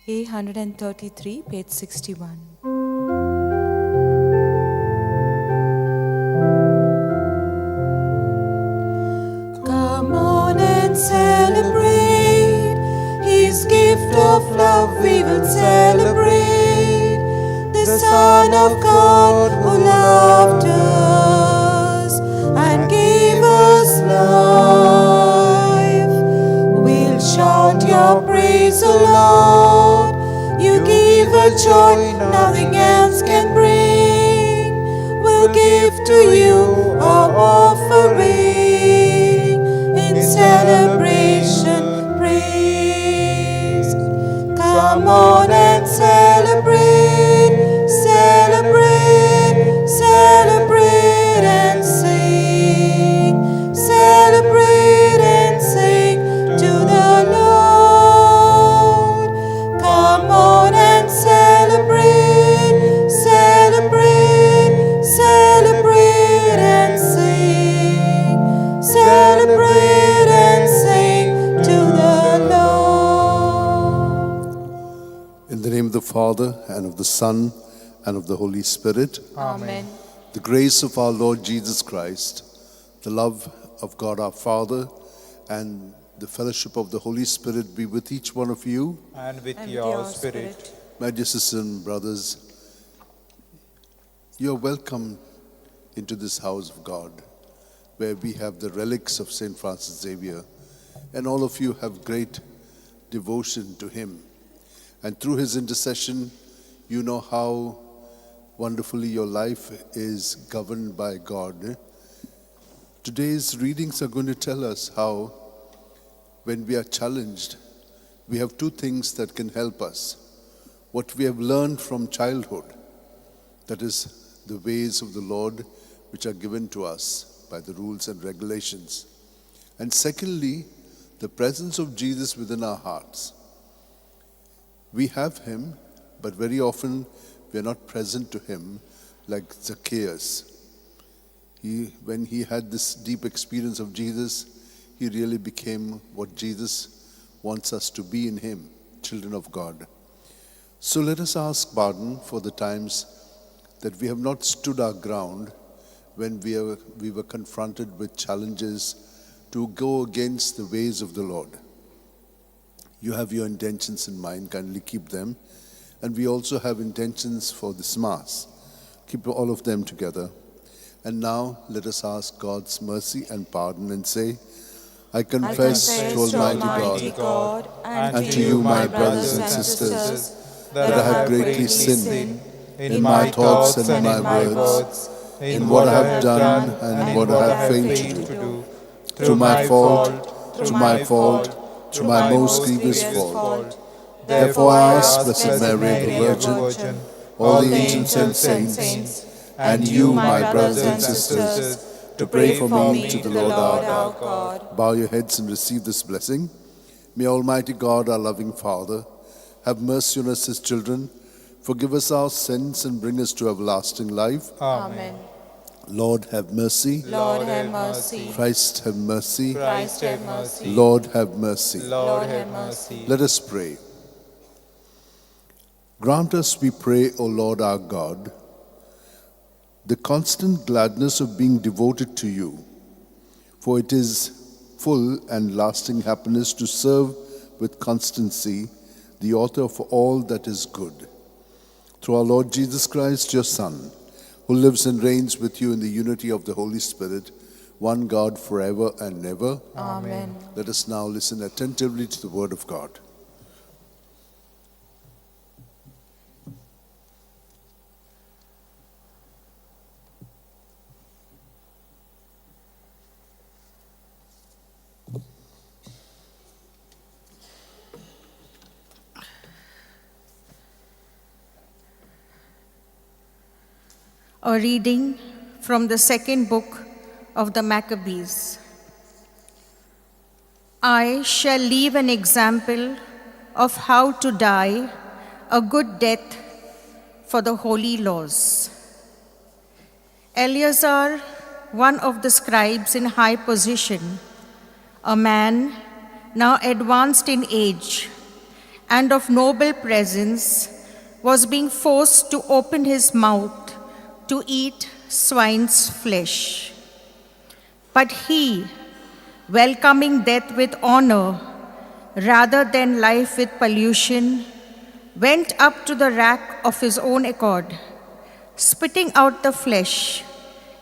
A133, page 61. Come on and celebrate His gift of love. We will celebrate the Son of God who loved us and gave us life. We'll shout your praise, O Lord. You give a joy nothing else can bring. We'll give to you our offering in celebration praise. Come on and celebrate, celebrate, celebrate and sing, celebrate and sing to the Lord. Come on and celebrate, celebrate, celebrate and sing, celebrate and sing to the Lord. In the name of the Father, and of the Son, and of the Holy Spirit. Amen. The grace of our Lord Jesus Christ, the love of God our Father, and the fellowship of the Holy Spirit be with each one of you. And with your spirit. My dear sisters and brothers, you are welcome into this house of God, where we have the relics of St. Francis Xavier, and all of you have great devotion to him. And through his intercession, you know how wonderfully your life is governed by God. Today's readings are going to tell us how, when we are challenged, we have two things that can help us. What we have learned from childhood, that is the ways of the Lord which are given to us by the rules and regulations. And secondly, the presence of Jesus within our hearts. We have him, but very often we are not present to him like Zacchaeus. When he had this deep experience of Jesus, he really became what Jesus wants us to be in him, children of God. So let us ask pardon for the times that we have not stood our ground when we were confronted with challenges to go against the ways of the Lord. You have your intentions in mind, kindly keep them. And we also have intentions for this Mass. Keep all of them together. And now let us ask God's mercy and pardon and say, I confess to Almighty God and to you, my brothers and sisters, that I have greatly sinned in my thoughts and in my words, in what I have done and what I have failed to do, through my fault, through my most grievous fault. Therefore I ask Blessed Mary, the Virgin, all the angels and saints, and you, my brothers and sisters, to pray for me to the Lord our God. Bow your heads and receive this blessing. May Almighty God, our loving Father, have mercy on us, his children, forgive us our sins and bring us to everlasting life. Amen. Lord, have mercy. Lord, have mercy. Christ, have mercy. Christ, have mercy. Lord, have mercy. Lord, have mercy. Let us pray. Grant us, we pray, O Lord our God, the constant gladness of being devoted to you, for it is full and lasting happiness to serve with constancy the author of all that is good. Through our Lord Jesus Christ, your Son, who lives and reigns with you in the unity of the Holy Spirit, one God forever and ever. Amen. Let us now listen attentively to the word of God. A reading from the second book of the Maccabees. I shall leave an example of how to die a good death for the holy laws. Eleazar, one of the scribes in high position, a man now advanced in age and of noble presence, was being forced to open his mouth to eat swine's flesh. But he, welcoming death with honor rather than life with pollution, went up to the rack of his own accord, spitting out the flesh,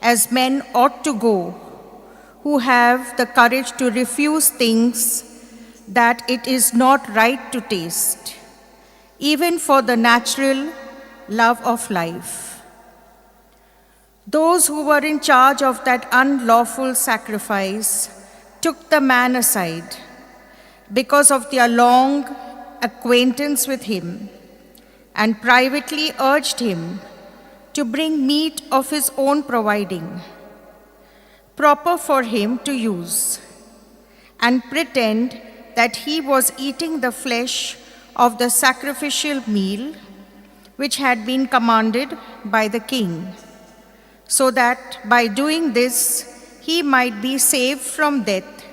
as men ought to go, who have the courage to refuse things that it is not right to taste, even for the natural love of life. Those who were in charge of that unlawful sacrifice took the man aside because of their long acquaintance with him, and privately urged him to bring meat of his own providing, proper for him to use, and pretend that he was eating the flesh of the sacrificial meal which had been commanded by the king, so that by doing this he might be saved from death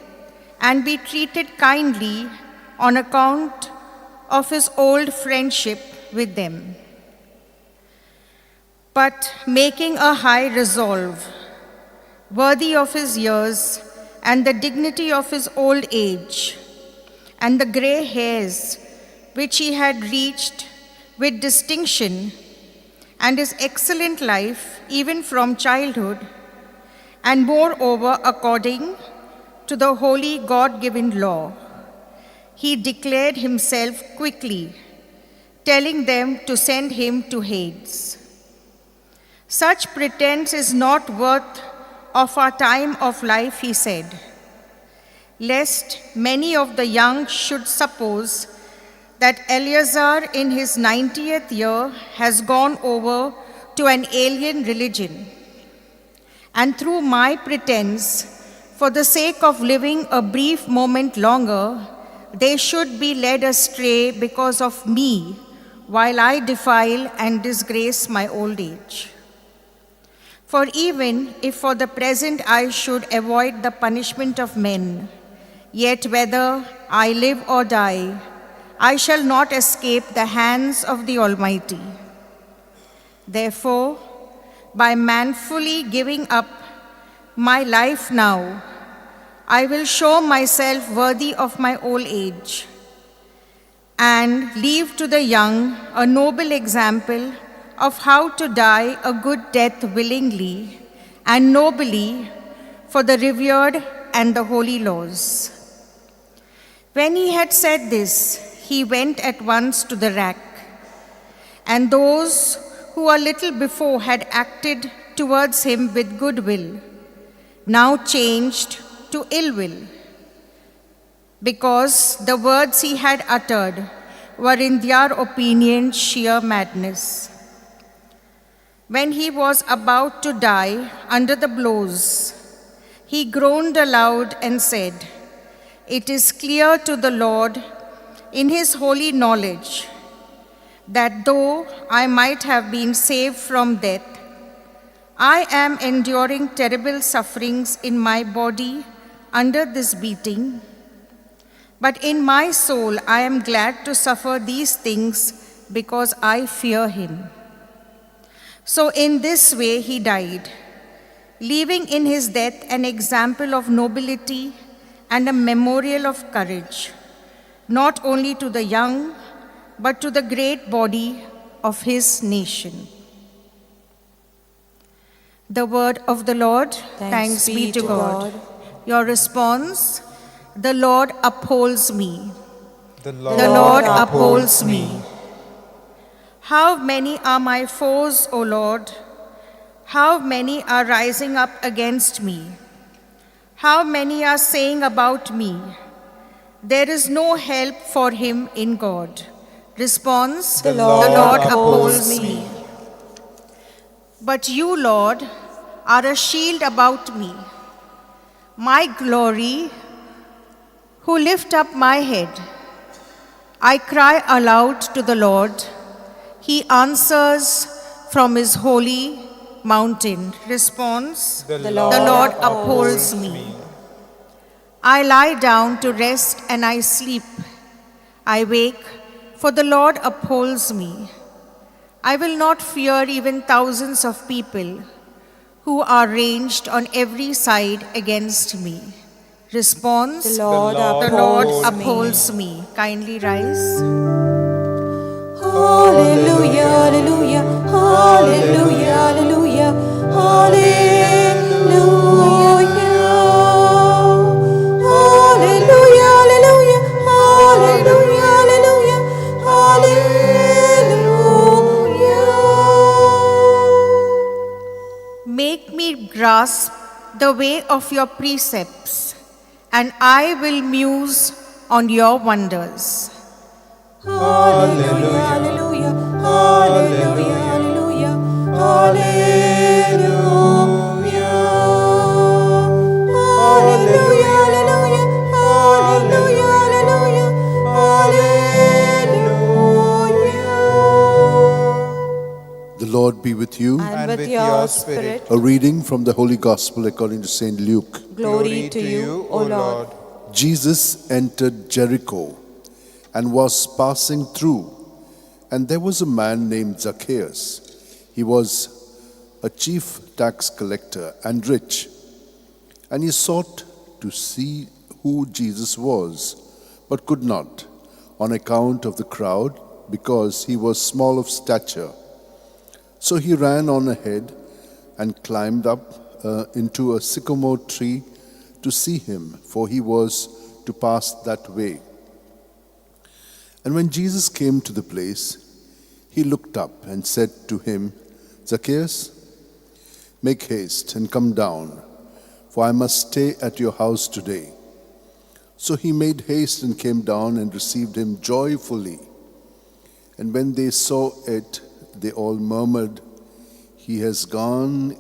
and be treated kindly on account of his old friendship with them. But making a high resolve, worthy of his years and the dignity of his old age, and the gray hairs which he had reached with distinction, and his excellent life even from childhood, and moreover according to the holy God-given law, he declared himself quickly, telling them to send him to Hades. Such pretense is not worth of our time of life, he said, lest many of the young should suppose that Eleazar in his 90th year has gone over to an alien religion, and through my pretense, for the sake of living a brief moment longer, they should be led astray because of me, while I defile and disgrace my old age. For even if for the present I should avoid the punishment of men, yet whether I live or die, I shall not escape the hands of the Almighty. Therefore, by manfully giving up my life now, I will show myself worthy of my old age, and leave to the young a noble example of how to die a good death willingly and nobly for the revered and the holy laws. When he had said this, he went at once to the rack, and those who a little before had acted towards him with goodwill now changed to ill will, because the words he had uttered were in their opinion sheer madness. When he was about to die under the blows, he groaned aloud and said, "It is clear to the Lord in his holy knowledge that though I might have been saved from death, I am enduring terrible sufferings in my body under this beating, but in my soul I am glad to suffer these things because I fear him." So in this way he died, leaving in his death an example of nobility and a memorial of courage, not only to the young, but to the great body of his nation. The word of the Lord. Thanks be to God. Your response: the Lord upholds me. The The Lord upholds me. How many are my foes, O Lord? How many are rising up against me? How many are saying about me, "There is no help for him in God"? Response: The Lord upholds upholds me. But you, Lord, are a shield about me, my glory, who lift up my head. I cry aloud to the Lord. He answers from his holy mountain. Response: The Lord upholds me. I lie down to rest and I sleep. I wake for the Lord upholds me. I will not fear even thousands of people who are ranged on every side against me. Response, The Lord Lord the Lord upholds upholds me. Kindly rise. Hallelujah, hallelujah, hallelujah, hallelujah, hallelujah. Hallelujah, hallelujah, hallelujah, hallelujah, hallelujah. Make me grasp the way of your precepts, and I will muse on your wonders. Hallelujah, hallelujah, hallelujah, hallelujah, hallelujah. Hallelujah, hallelujah, hallelujah, hallelujah, hallelujah. The Lord be with you. And with your spirit, A reading from the Holy Gospel according to St. Luke. glory to you, O Lord. Jesus entered Jericho and was passing through, and there was a man named Zacchaeus. He was a chief tax collector and rich, and he sought to see who Jesus was, but could not, on account of the crowd, because he was small of stature. So he ran on ahead and climbed up into a sycamore tree to see him, for he was to pass that way. And when Jesus came to the place, he looked up and said to him, Zacchaeus, make haste and come down, for I must stay at your house today. So he made haste and came down and received him joyfully. And when they saw it, they all murmured, he has gone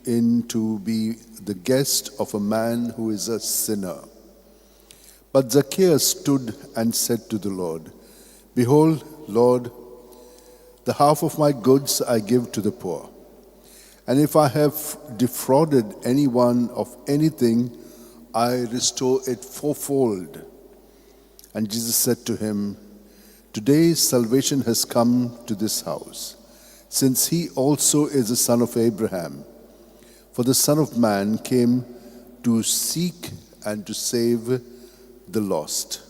in to be the guest of a man who is a sinner. But Zacchaeus stood and said to the Lord, Behold, Lord, the half of my goods I give to the poor. And if I have defrauded anyone of anything, I restore it fourfold. And Jesus said to him, Today salvation has come to this house, since he also is a son of Abraham. For the Son of Man came to seek and to save the lost.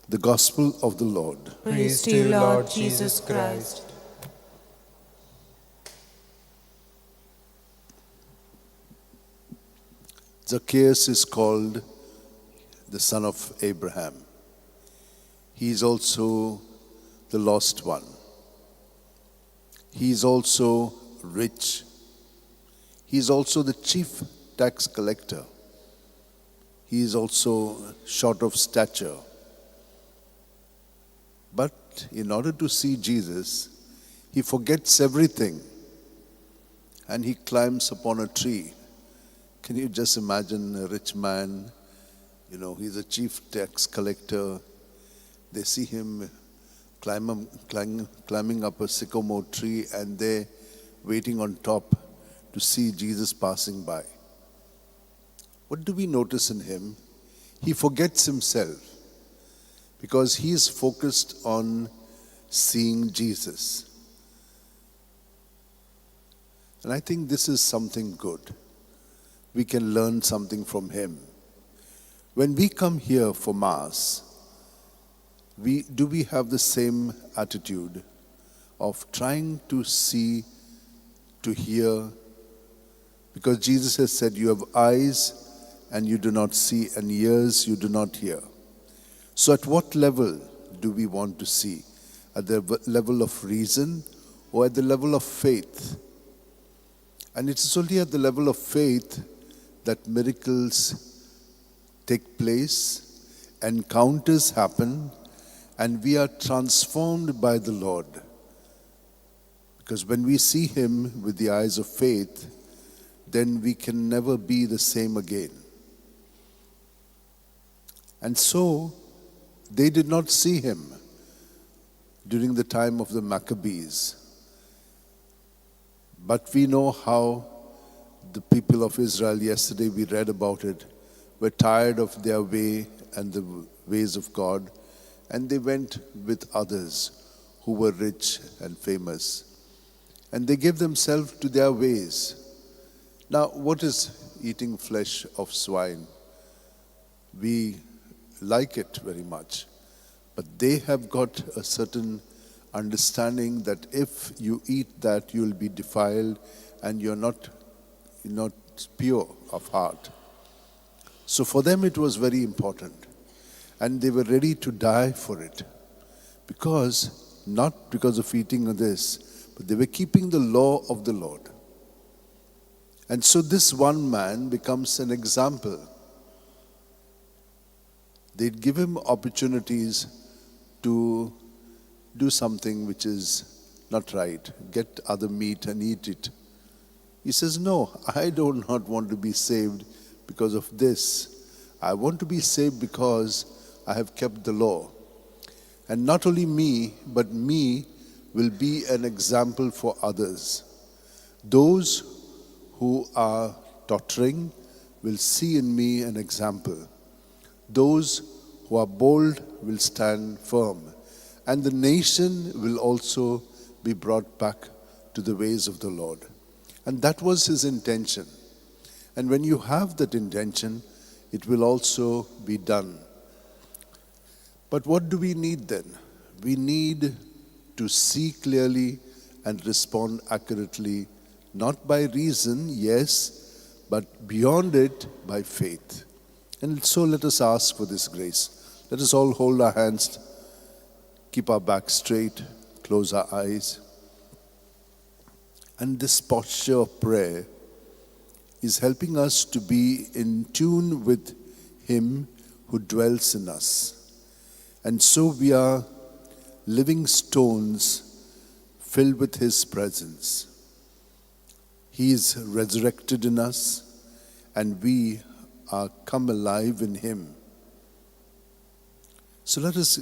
The Gospel of the Lord. Praise to you, Lord Jesus Christ. Zacchaeus is called the son of Abraham. He is also the lost one. He is also rich. He is also the chief tax collector. He is also short of stature. But in order to see Jesus, he forgets everything and he climbs upon a tree. Can you just imagine a rich man? He's a chief tax collector. They see him climbing up a sycamore tree, and they're waiting on top to see Jesus passing by. What do we notice in him? He forgets himself because he is focused on seeing Jesus. And I think this is something good. We can learn something from him. When we come here for Mass, do we have the same attitude of trying to see, to hear? Because Jesus has said, you have eyes and you do not see, and ears you do not hear. So at what level do we want to see? At the level of reason or at the level of faith? And it is only at the level of faith that miracles take place, encounters happen, and we are transformed by the Lord. Because when we see him with the eyes of faith, then we can never be the same again. And so, they did not see him during the time of the Maccabees. But we know how the people of Israel, yesterday we read about it, were tired of their way and the ways of God, and they went with others who were rich and famous, and they gave themselves to their ways. Now, what is eating flesh of swine? We like it very much, but they have got a certain understanding that if you eat that, you'll be defiled and you're not pure of heart. So for them it was very important, and they were ready to die for it, not because of eating of this, but they were keeping the law of the Lord. And so this one man becomes an example. They'd give him opportunities to do something which is not right, get other meat and eat it. He says, no, I do not want to be saved because of this. I want to be saved because I have kept the law. And not only me, but me will be an example for others. Those who are tottering will see in me an example. Those who are bold will stand firm. And the nation will also be brought back to the ways of the Lord. And that was his intention. And when you have that intention, it will also be done. But what do we need then? We need to see clearly and respond accurately, not by reason, yes, but beyond it, by faith. And so let us ask for this grace. Let us all hold our hands, keep our back straight, close our eyes. And this posture of prayer is helping us to be in tune with Him who dwells in us. And so we are living stones filled with His presence. He is resurrected in us, and we are come alive in Him. So let us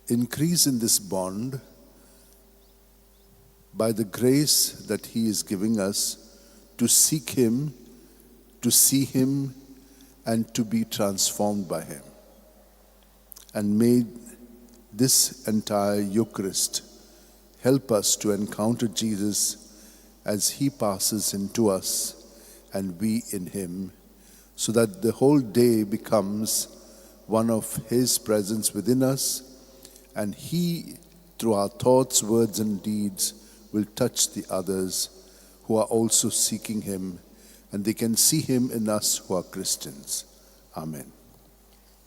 increase in this bond by the grace that He is giving us to seek Him, to see Him, and to be transformed by Him. And may this entire Eucharist help us to encounter Jesus as He passes into us and we in Him, so that the whole day becomes one of His presence within us, and He, through our thoughts, words, and deeds, will touch the others who are also seeking Him, and they can see Him in us who are Christians. Amen.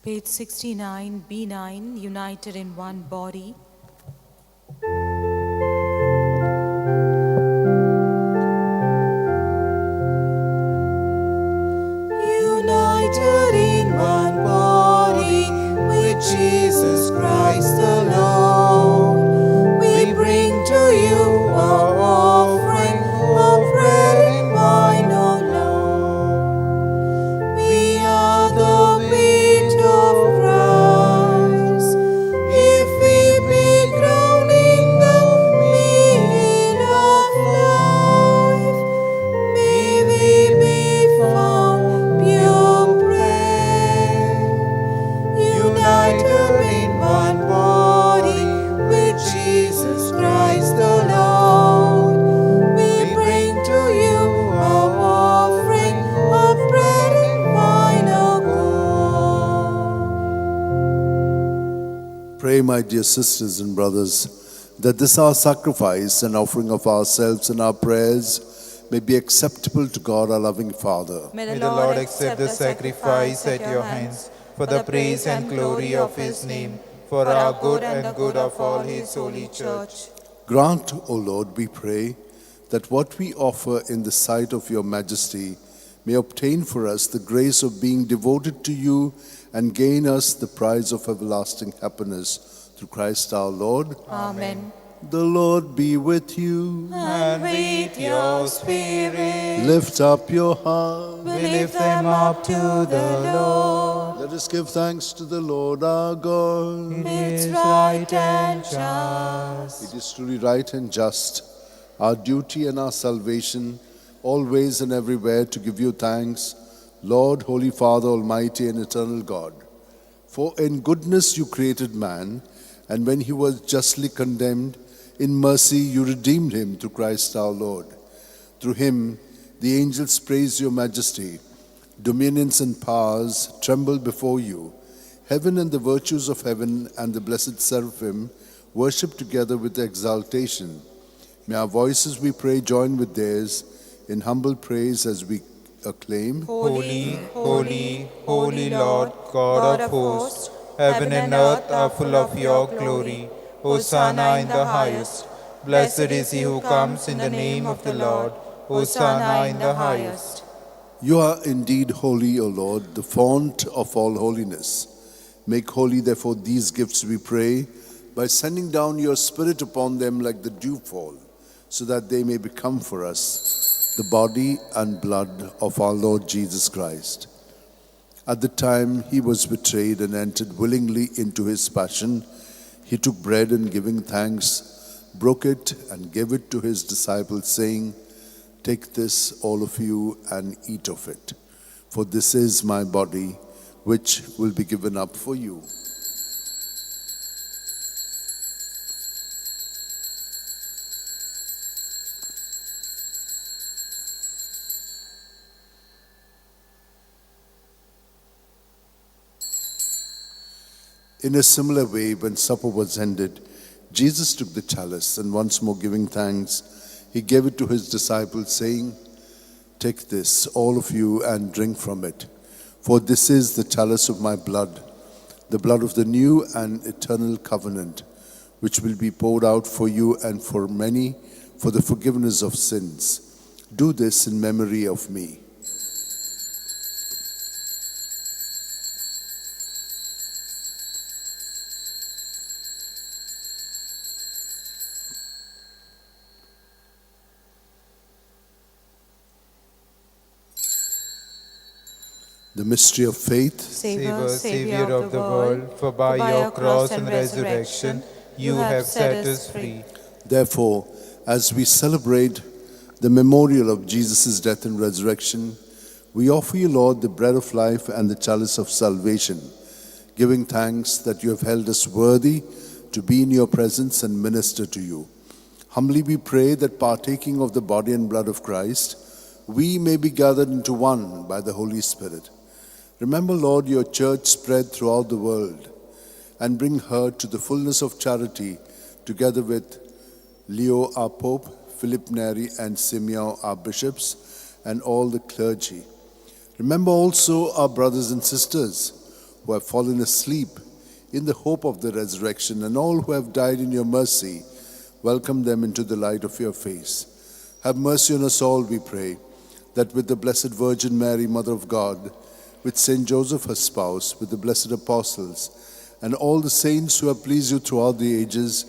Page 69, B9, united in one body. United in one body with Jesus Christ the Lord, we bring to you our offering of bread and wine, O Lord. We are the wheat of Christ, if we be grown in the meal of life, may we be found pure bread. United in one body with Jesus Christ the Lord, we bring to you our offering of bread and wine, O God. Pray, my dear sisters and brothers, that this our sacrifice and offering of ourselves and our prayers may be acceptable to God, our loving Father. May the Lord accept the sacrifice at your hands for the praise and glory of His name, for our good and the good of all His holy church. Grant, O Lord, we pray, that what we offer in the sight of your majesty may obtain for us the grace of being devoted to you and gain us the prize of everlasting happiness through Christ our Lord. Amen. The Lord be with you. And with your spirit, Lift up your heart. we lift them up to the Lord. Let us give thanks to the Lord our God. It's right and just. It is truly right and just, our duty and our salvation, always and everywhere to give you thanks, Lord, Holy Father, Almighty and Eternal God. For in goodness you created man, and when he was justly condemned, in mercy you redeemed him through Christ our Lord. Through him the angels praise your majesty. Dominions and powers tremble before you. Heaven and the virtues of heaven and the blessed seraphim worship together with exaltation. May our voices, we pray, join with theirs in humble praise as we acclaim. Holy, holy, holy Lord, God of hosts, heaven and earth are full of your glory. Hosanna in the highest. Blessed is he who comes in the name of the Lord. Hosanna in the highest. You are indeed holy, O Lord, the fount of all holiness. Make holy, therefore, these gifts, we pray, by sending down your Spirit upon them like the dewfall, so that they may become for us the body and blood of our Lord Jesus Christ. At the time he was betrayed and entered willingly into his passion, he took bread and giving thanks, broke it and gave it to his disciples, saying, "Take this, all of you, and eat of it, for this is my body, which will be given up for you." In a similar way, when supper was ended, Jesus took the chalice, and once more giving thanks, he gave it to his disciples, saying, "Take this, all of you, and drink from it. For this is the chalice of my blood, the blood of the new and eternal covenant, which will be poured out for you and for many for the forgiveness of sins. Do this in memory of me." The mystery of faith. Save us, Savior of the world, for by your cross and resurrection you have set us free. Therefore, as we celebrate the memorial of Jesus' death and resurrection, we offer you, Lord, the bread of life and the chalice of salvation, giving thanks that you have held us worthy to be in your presence and minister to you. Humbly we pray that, partaking of the body and blood of Christ, we may be gathered into one by the Holy Spirit. Remember, Lord, your church spread throughout the world, and bring her to the fullness of charity, together with Leo our Pope, Philip Neri and Simeon our bishops, and all the clergy. Remember also our brothers and sisters who have fallen asleep in the hope of the resurrection, and all who have died in your mercy. Welcome them into the light of your face. Have mercy on us all, we pray, that with the Blessed Virgin Mary, Mother of God, with Saint Joseph her spouse, with the blessed apostles, and all the saints who have pleased you throughout the ages,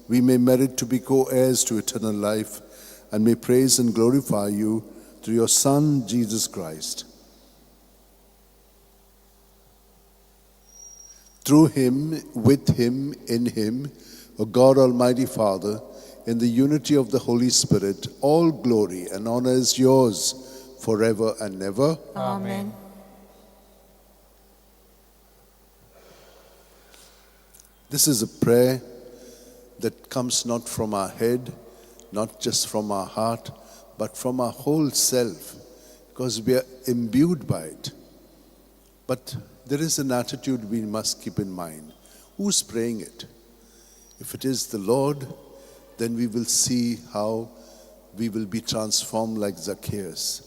we may merit to be co-heirs to eternal life, and may praise and glorify you through your Son, Jesus Christ. Through him, with him, in him, O God Almighty Father, in the unity of the Holy Spirit, all glory and honor is yours forever and ever. Amen. This is a prayer that comes not from our head, not just from our heart, but from our whole self, because we are imbued by it. But there is an attitude we must keep in mind. Who's praying it? If it is the Lord, then we will see how we will be transformed like Zacchaeus.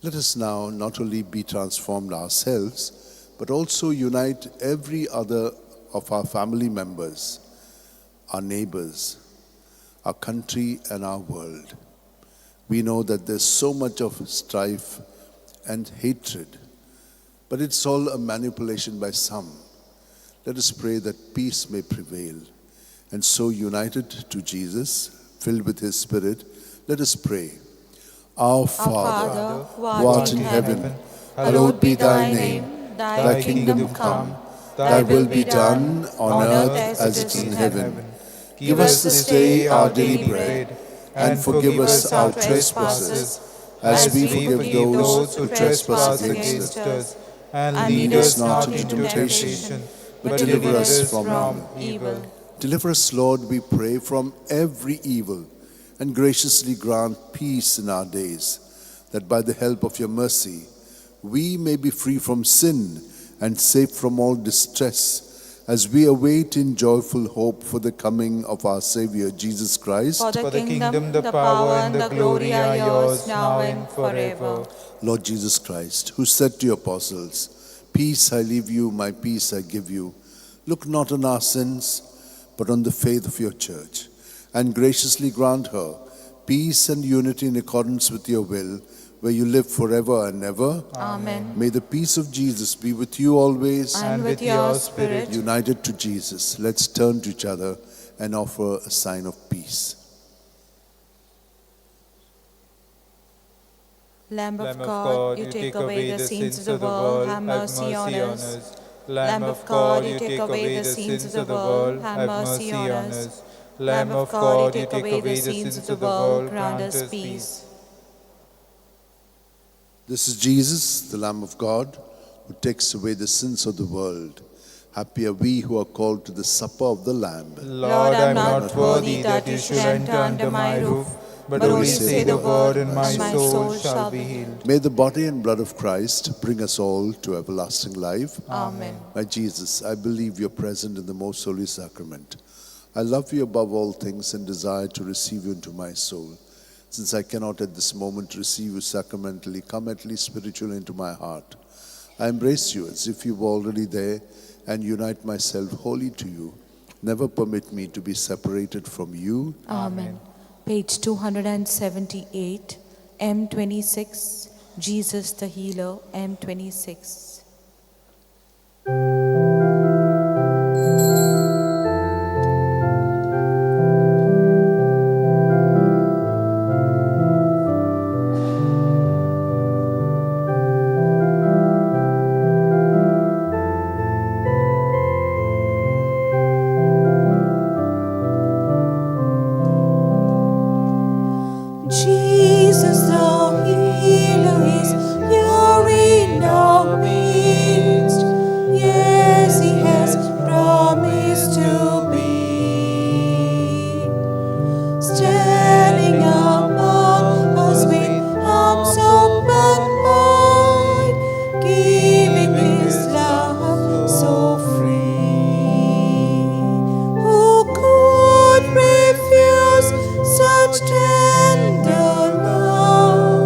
Let us now not only be transformed ourselves, but also unite every other of our family members, our neighbors, our country and our world. We know that there's so much of strife and hatred, but it's all a manipulation by some. Let us pray that peace may prevail. And so, united to Jesus, filled with his Spirit, let us pray. Our Father, who art in heaven, hallowed be thy name. Thy kingdom come. Thy will be done on earth as it is in heaven. Give us this day our daily bread, and forgive us our trespasses, as we forgive those who trespass against us. And lead us not into temptation, but deliver us from evil. Deliver us, Lord, we pray, from every evil, and graciously grant peace in our days, that by the help of your mercy we may be free from sin and safe from all distress, as we await in joyful hope for the coming of our Savior, Jesus Christ. For the kingdom, the power, and the glory are yours, now and forever. Lord Jesus Christ, who said to your apostles, "Peace I leave you, my peace I give you," look not on our sins, but on the faith of your church, and graciously grant her peace and unity in accordance with your will, where you live forever and ever. Amen. May the peace of Jesus be with you always. And with your spirit. United to Jesus, let's turn to each other and offer a sign of peace. Lamb of God, you take away the sins of the world, have mercy on us. Lamb of God, you take away the sins of the world, have mercy on us. Lamb of God, you take away the sins of the world, grant us peace. This is Jesus, the Lamb of God, who takes away the sins of the world. Happy are we who are called to the supper of the Lamb. Lord, I am not worthy that you should enter under my roof, but only say the word, and my soul shall be healed. May the body and blood of Christ bring us all to everlasting life. Amen. My Jesus, I believe you're present in the most holy sacrament. I love you above all things and desire to receive you into my soul. Since I cannot at this moment receive you sacramentally, come at least spiritually into my heart. I embrace you as if you were already there and unite myself wholly to you. Never permit me to be separated from you. Amen. Page 278, M26, Jesus the Healer, M26. Jesus the Healer is here in our midst. Yes, He has promised to be standing among us with arms open wide, giving His love so free. Who could refuse such tender love?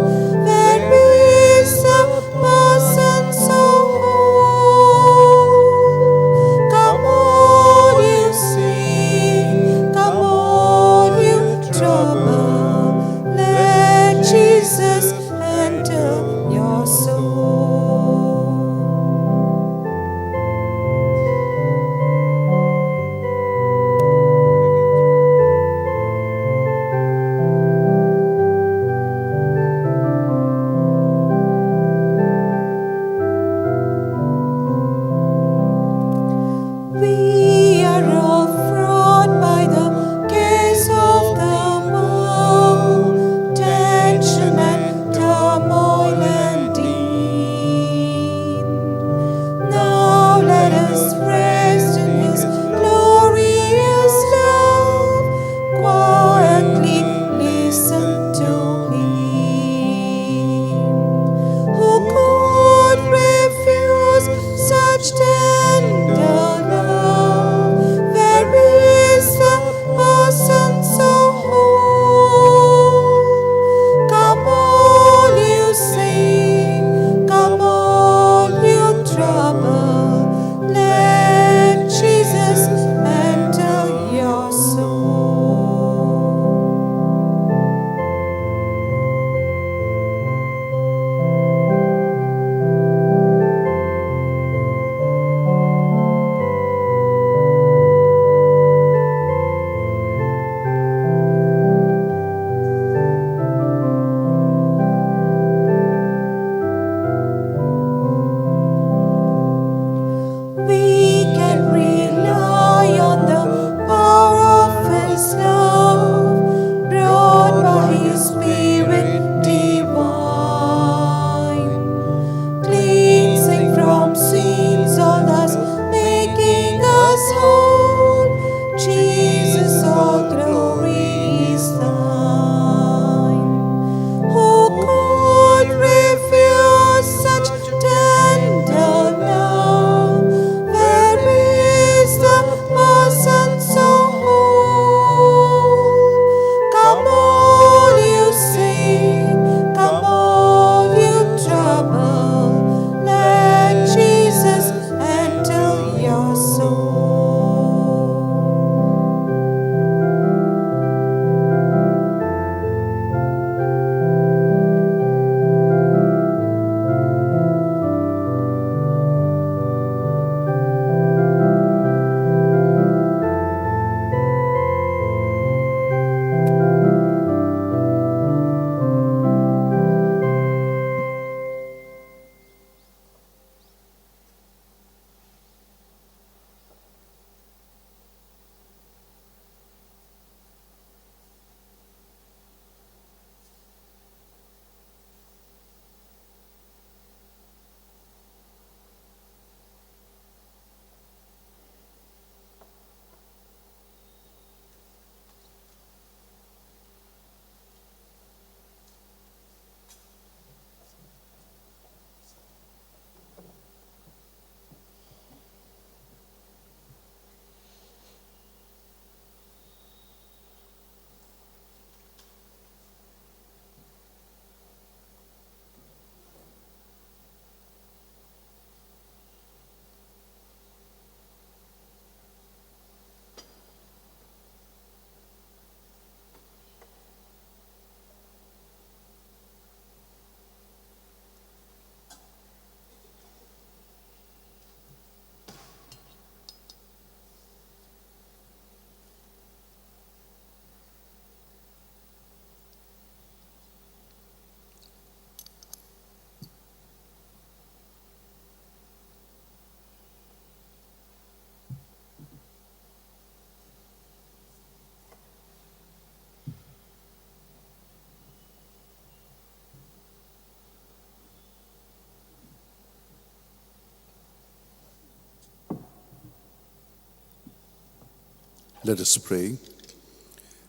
Let us pray.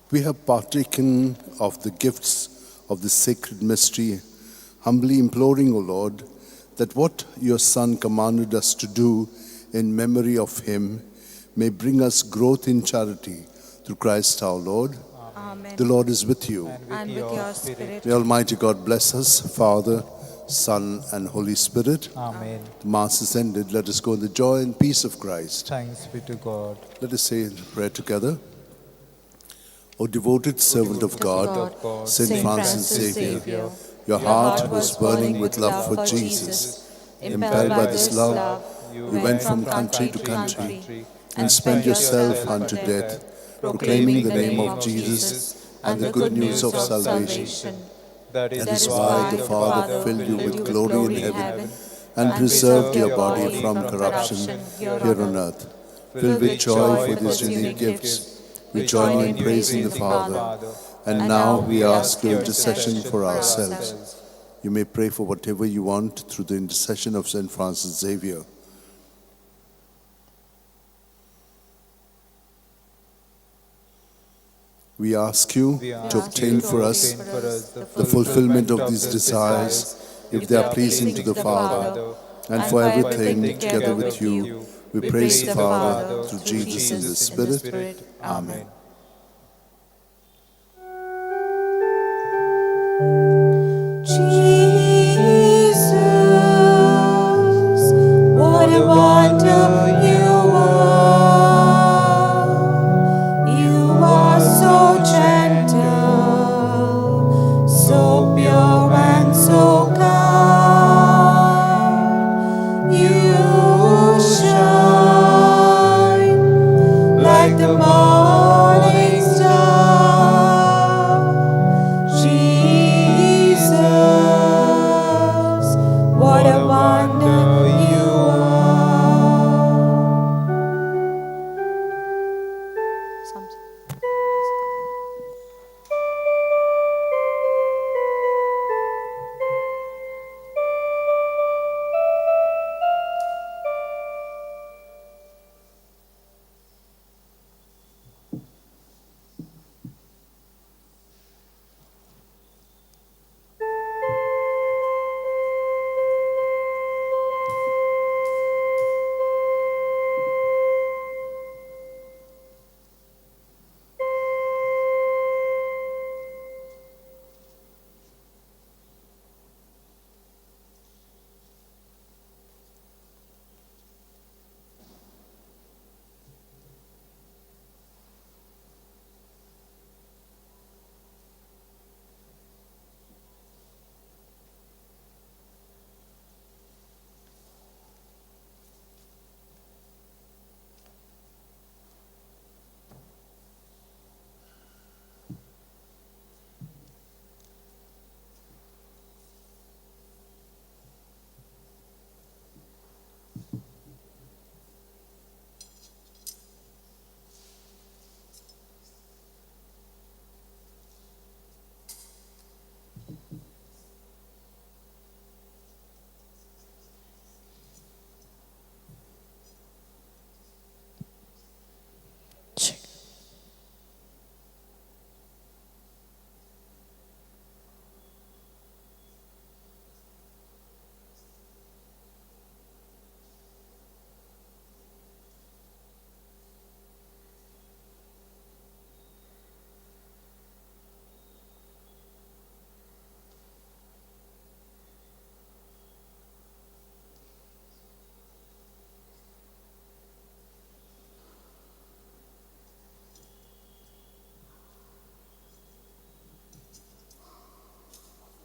We have partaken of the gifts of the sacred mystery, humbly imploring, O Lord, that what your Son commanded us to do in memory of him may bring us growth in charity through Christ our Lord. Amen. The Lord is with you. And with your spirit. May Almighty God bless us, Father, Son, and Holy Spirit. Amen. The Mass is ended. Let us go in the joy and peace of Christ. Thanks be to God. Let us say the prayer together. O devoted servant of God, Saint Francis Xavier, your heart was burning with love for Jesus. Impelled by this love, you went from country to country and spent yourself unto death, proclaiming the name of Jesus and the good news of salvation. That is why the Father filled you with glory in heaven and preserved your body from corruption here on earth. Filled with joy for these unique gifts, we join in praising the Father, and now we ask your intercession for ourselves. You may pray for whatever you want through the intercession of Saint Francis Xavier. We ask you to obtain for us the fulfillment of these desires, if they are pleasing to the Father, and for everything together with you. We praise the Father through Jesus and the Spirit. Amen. Jesus, what a wonder you are. You are so gentle, so pure